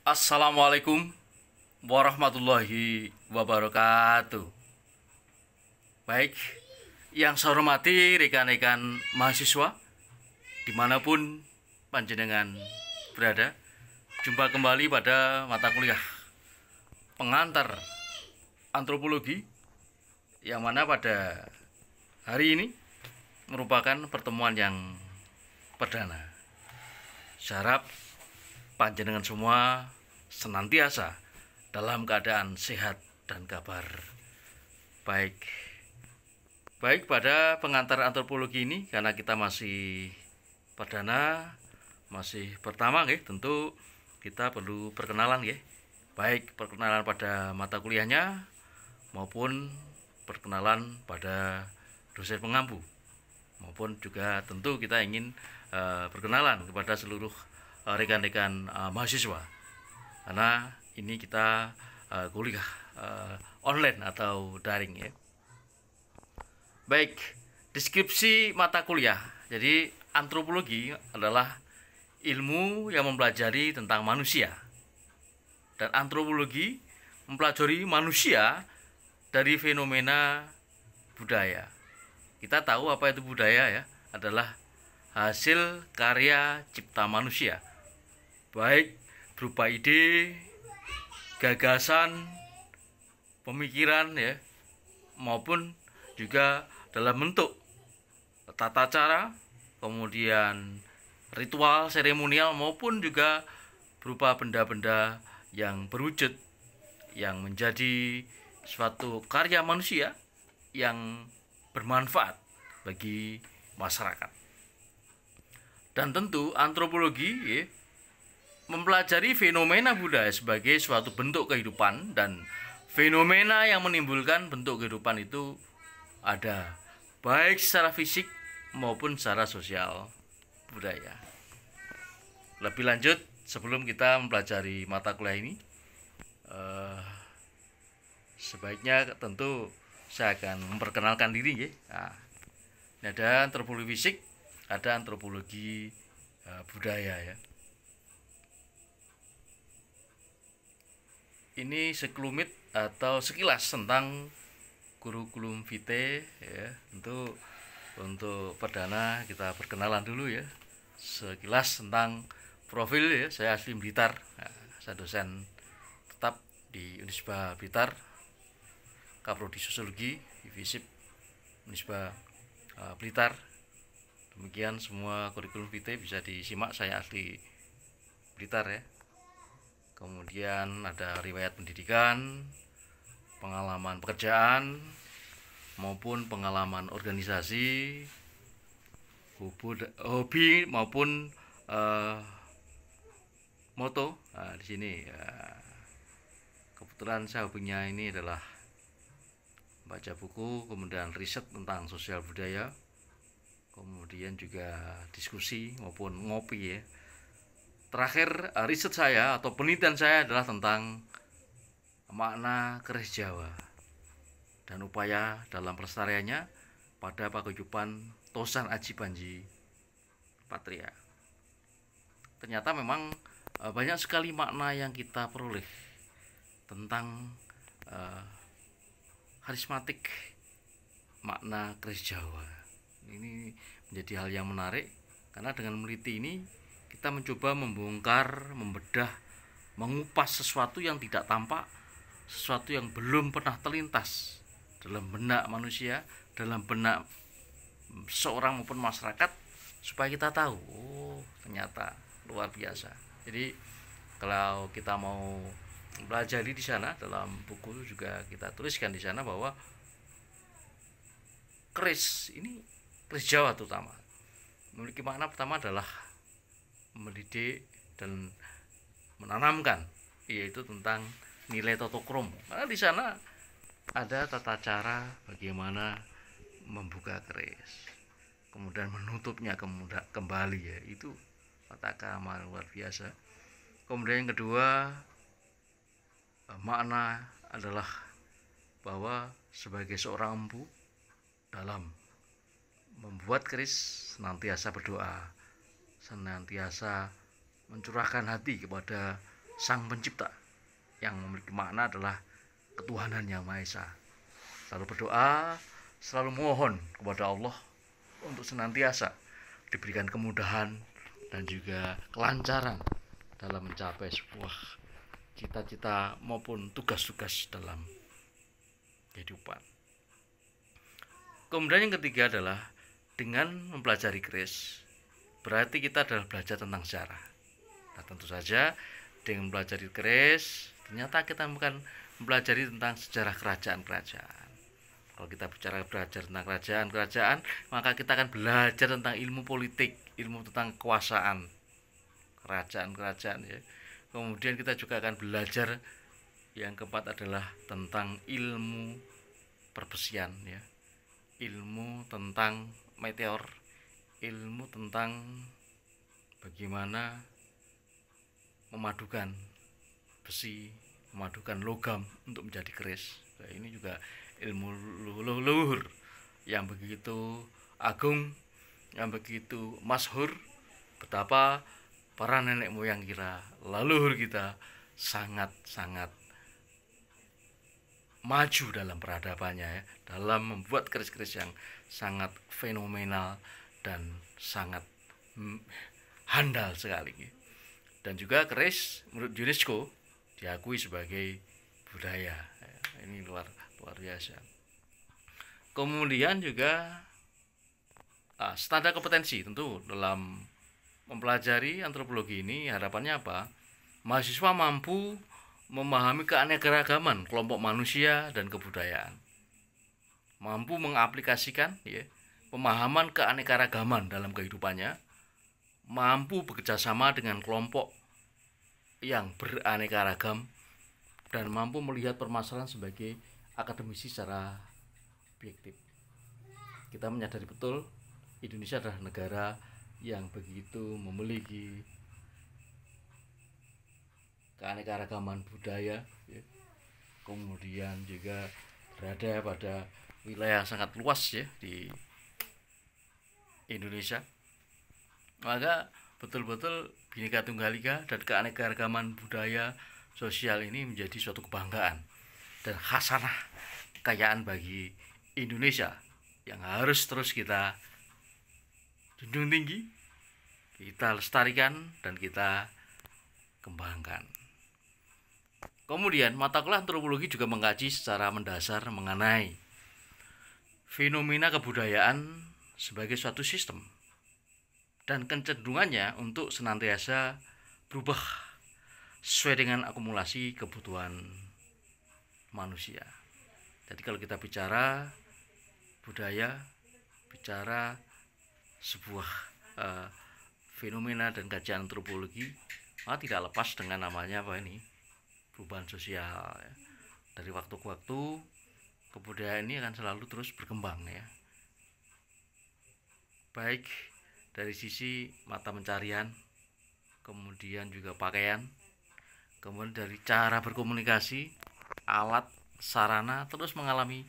Assalamualaikum warahmatullahi wabarakatuh. Baik, yang saya hormati rekan-rekan mahasiswa dimanapun panjenengan berada, jumpa kembali pada mata kuliah pengantar antropologi, yang mana pada hari ini merupakan pertemuan yang perdana. Saya harap panjenengan semua senantiasa dalam keadaan sehat dan kabar baik. Baik, pada pengantar antropologi ini, karena kita masih perdana, masih pertama, tentu kita perlu perkenalan, baik perkenalan pada mata kuliahnya maupun perkenalan pada dosen pengampu, maupun juga tentu kita ingin perkenalan kepada seluruh rekan-rekan mahasiswa, karena ini kita kuliah online atau daring, Baik, deskripsi mata kuliah. Jadi antropologi adalah ilmu yang mempelajari tentang manusia, dan antropologi mempelajari manusia dari fenomena budaya. Kita tahu apa itu budaya, adalah hasil karya cipta manusia, baik berupa ide, gagasan, pemikiran, maupun juga dalam bentuk tata cara, kemudian ritual seremonial, maupun juga berupa benda-benda yang berwujud, yang menjadi suatu karya manusia yang bermanfaat bagi masyarakat. Dan tentu antropologi mempelajari fenomena budaya sebagai suatu bentuk kehidupan, dan fenomena yang menimbulkan bentuk kehidupan itu ada baik secara fisik maupun secara sosial budaya. Lebih lanjut, sebelum kita mempelajari mata kuliah ini, sebaiknya tentu saya akan memperkenalkan diri, Nah, ini ada antropologi fisik, ada antropologi budaya, Ini sekelumit atau sekilas tentang kurikulum vitae, untuk perdana kita perkenalan dulu, sekilas tentang profil, saya asli Blitar, saya dosen tetap di Unisba Blitar, Kaprodi Sosiologi, FISIP Unisba Blitar. Demikian semua kurikulum vitae bisa disimak, saya asli Blitar, Kemudian ada riwayat pendidikan, pengalaman pekerjaan, maupun pengalaman organisasi, hobi maupun moto. Nah, di sini kebetulan saya hobinya ini adalah baca buku, kemudian riset tentang sosial budaya, kemudian juga diskusi maupun ngopi, Terakhir, riset saya atau penelitian saya adalah tentang makna keris Jawa dan upaya dalam pelestariannya pada paguyuban Tosan Aji Panji Patria. Ternyata memang banyak sekali makna yang kita peroleh tentang karismatik makna keris Jawa. Ini menjadi hal yang menarik, karena dengan meneliti ini kita mencoba membongkar, membedah, mengupas sesuatu yang tidak tampak, sesuatu yang belum pernah terlintas dalam benak manusia, dalam benak seorang maupun masyarakat, supaya kita tahu, ternyata luar biasa. Jadi kalau kita mau belajar di sana, dalam buku juga kita tuliskan di sana bahwa keris ini, keris Jawa terutama, memiliki makna pertama adalah mendidik dan menanamkan, yaitu tentang nilai totokromo. Karena di sana ada tata cara bagaimana membuka keris, kemudian menutupnya kembali, itu tata krama luar biasa. Kemudian yang kedua, makna adalah bahwa sebagai seorang empu dalam membuat keris senantiasa berdoa, senantiasa mencurahkan hati kepada Sang Pencipta, yang memiliki makna adalah ketuhanan yang Maha Esa. Selalu berdoa, selalu mohon kepada Allah untuk senantiasa diberikan kemudahan dan juga kelancaran dalam mencapai sebuah cita-cita maupun tugas-tugas dalam kehidupan. Kemudian yang ketiga adalah dengan mempelajari keris, berarti kita adalah belajar tentang sejarah. Nah, tentu saja dengan mempelajari keris, ternyata kita bukan mempelajari tentang sejarah kerajaan-kerajaan. Kalau kita belajar tentang kerajaan-kerajaan, maka kita akan belajar tentang ilmu politik, ilmu tentang kekuasaan kerajaan-kerajaan ya. Kemudian kita juga akan belajar yang keempat adalah tentang ilmu perbesian ya. Ilmu tentang meteor, ilmu tentang bagaimana memadukan besi, memadukan logam untuk menjadi keris. Nah, ini juga ilmu leluhur yang begitu agung, yang begitu masyhur, betapa para nenek moyang kita, leluhur kita sangat-sangat maju dalam peradabannya ya, dalam membuat keris-keris yang sangat fenomenal dan sangat handal sekali. Dan juga keris menurut UNESCO diakui sebagai budaya. Ini luar biasa. Kemudian juga standar kompetensi tentu dalam mempelajari antropologi ini harapannya apa? Mahasiswa mampu memahami keanekaragaman kelompok manusia dan kebudayaan, mampu mengaplikasikan ya, pemahaman keanekaragaman dalam kehidupannya, mampu bekerjasama dengan kelompok yang beraneka ragam, dan mampu melihat permasalahan sebagai akademisi secara objektif. Kita menyadari betul Indonesia adalah negara yang begitu memiliki keanekaragaman budaya ya. Kemudian juga berada pada wilayah sangat luas ya di Indonesia. Maka betul-betul Bhinneka Tunggal Ika dan keanekaragaman budaya sosial ini menjadi suatu kebanggaan dan khasanah kekayaan bagi Indonesia yang harus terus kita junjung tinggi, kita lestarikan dan kita kembangkan. Kemudian mata kuliah antropologi juga mengkaji secara mendasar mengenai fenomena kebudayaan sebagai suatu sistem dan kecenderungannya untuk senantiasa berubah sesuai dengan akumulasi kebutuhan manusia. Jadi kalau kita bicara budaya, bicara sebuah fenomena dan kajian antropologi, maka tidak lepas dengan namanya apa ini, perubahan sosial ya. Dari waktu ke waktu kebudayaan ini akan selalu terus berkembang ya, baik dari sisi mata pencarian, kemudian juga pakaian, kemudian dari cara berkomunikasi, alat, sarana terus mengalami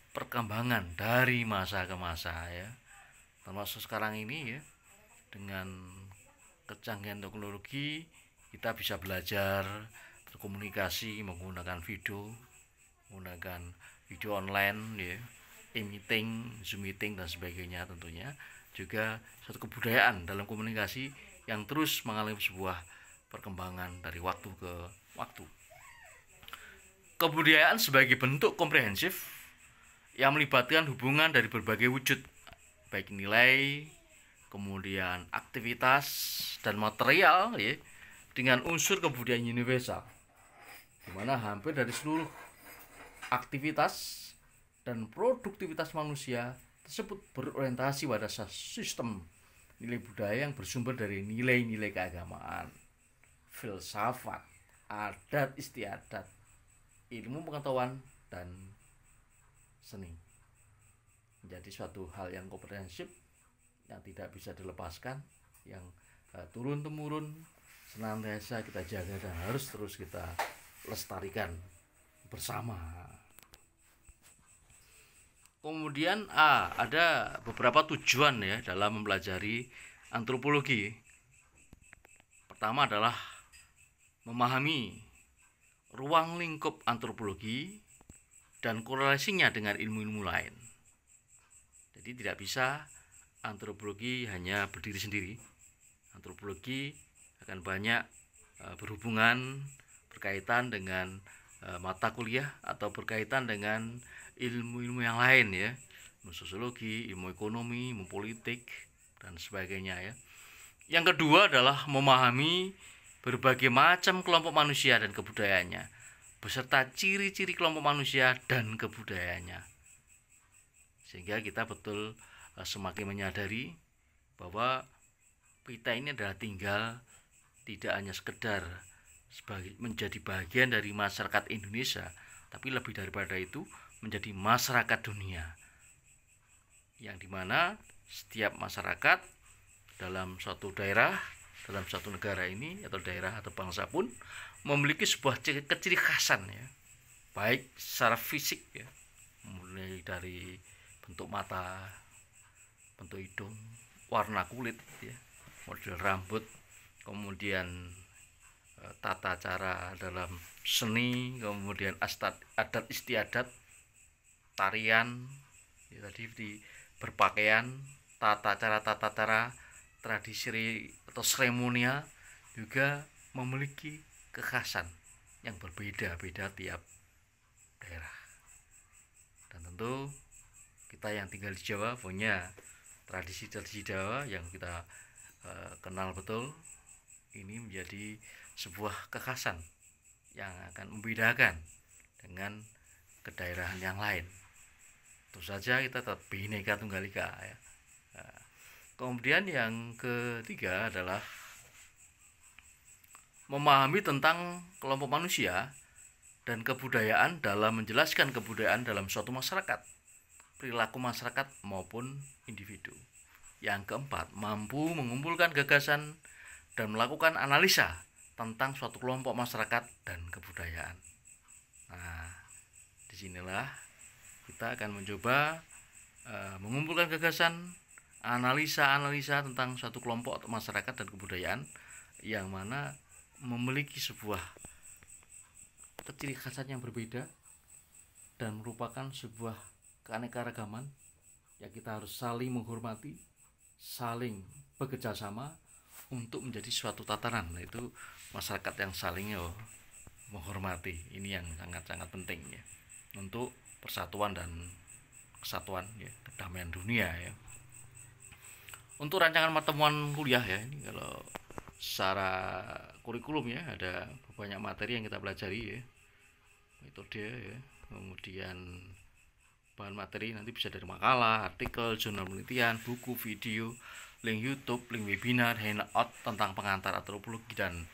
perkembangan dari masa ke masa ya. Termasuk sekarang ini ya, dengan kecanggihan teknologi kita bisa belajar berkomunikasi menggunakan video online ya, e-meeting, Zoom meeting dan sebagainya. Tentunya juga suatu kebudayaan dalam komunikasi yang terus mengalami sebuah perkembangan dari waktu ke waktu. Kebudayaan sebagai bentuk komprehensif yang melibatkan hubungan dari berbagai wujud, baik nilai, kemudian aktivitas dan material ya, dengan unsur kebudayaan universal, di mana hampir dari seluruh aktivitas dan produktivitas manusia tersebut berorientasi pada sistem nilai budaya yang bersumber dari nilai-nilai keagamaan, filsafat, adat istiadat, ilmu pengetahuan, dan seni. Menjadi suatu hal yang komprehensif yang tidak bisa dilepaskan, yang turun-temurun senantiasa kita jaga dan harus terus kita lestarikan bersama. Kemudian ada beberapa tujuan ya dalam mempelajari antropologi. Pertama adalah memahami ruang lingkup antropologi dan korelasinya dengan ilmu-ilmu lain. Jadi tidak bisa antropologi hanya berdiri sendiri. Antropologi akan banyak berhubungan, berkaitan dengan mata kuliah atau berkaitan dengan ilmu-ilmu yang lain ya, ilmu sosiologi, ilmu ekonomi, ilmu politik dan sebagainya ya. Yang kedua adalah memahami berbagai macam kelompok manusia dan kebudayaannya, beserta ciri-ciri kelompok manusia dan kebudayaannya, sehingga kita betul semakin menyadari bahwa kita ini adalah tinggal tidak hanya sekedar menjadi bagian dari masyarakat Indonesia, tapi lebih daripada itu menjadi masyarakat dunia, yang dimana setiap masyarakat dalam suatu daerah, dalam suatu negara ini atau daerah atau bangsa pun memiliki sebuah ciri khasan ya, baik secara fisik ya, mulai dari bentuk mata, bentuk hidung, warna kulit ya, model rambut, kemudian tata cara dalam seni, kemudian adat istiadat, tarian ya, tadi di berpakaian, tata cara tradisi atau seremonial juga memiliki kekhasan yang berbeda-beda tiap daerah. Dan tentu kita yang tinggal di Jawa punya tradisi-tradisi Jawa yang kita kenal betul. Ini menjadi sebuah kekhasan yang akan membedakan dengan kedaerahan yang lain. Tentu saja kita tetap Bhinneka Tunggal Ika ya. Nah, kemudian yang ketiga adalah memahami tentang kelompok manusia dan kebudayaan dalam menjelaskan kebudayaan dalam suatu masyarakat, perilaku masyarakat maupun individu. Yang keempat, mampu mengumpulkan gagasan dan melakukan analisa tentang suatu kelompok masyarakat dan kebudayaan. Nah, disinilah kita akan mencoba mengumpulkan gagasan, analisa tentang suatu kelompok atau masyarakat dan kebudayaan yang mana memiliki sebuah ciri khasan yang berbeda dan merupakan sebuah keanekaragaman yang kita harus saling menghormati, saling bekerja sama untuk menjadi suatu tatanan, yaitu masyarakat yang saling menghormati. Ini yang sangat-sangat penting ya, untuk persatuan dan kesatuan ya, kedamaian dunia ya. Untuk rancangan pertemuan kuliah ya, ini kalau secara kurikulum ya, ada banyak materi yang kita pelajari ya, metode ya, kemudian bahan materi nanti bisa dari makalah, artikel, jurnal penelitian, buku, video, link YouTube, link webinar, handout tentang pengantar antropologi dan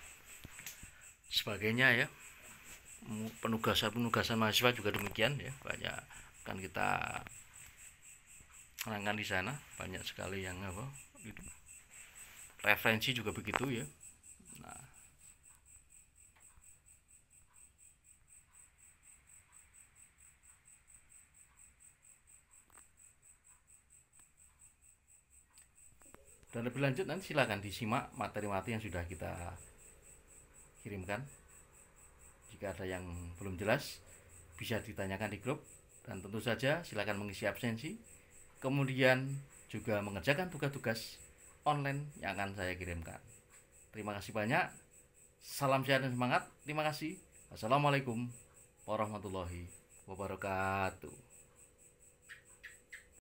sebagainya ya. Penugasan mahasiswa juga demikian ya, banyak kan kita terangkan di sana, banyak sekali yang gitu. Referensi juga begitu ya. Nah, dan lebih lanjut nanti silakan disimak materi-materi yang sudah kita kirimkan. Jika ada yang belum jelas bisa ditanyakan di grup, dan tentu saja silakan mengisi absensi, kemudian juga mengerjakan tugas-tugas online yang akan saya kirimkan. Terima kasih banyak. Salam sehat dan semangat. Terima kasih. Wassalamualaikum warahmatullahi wabarakatuh.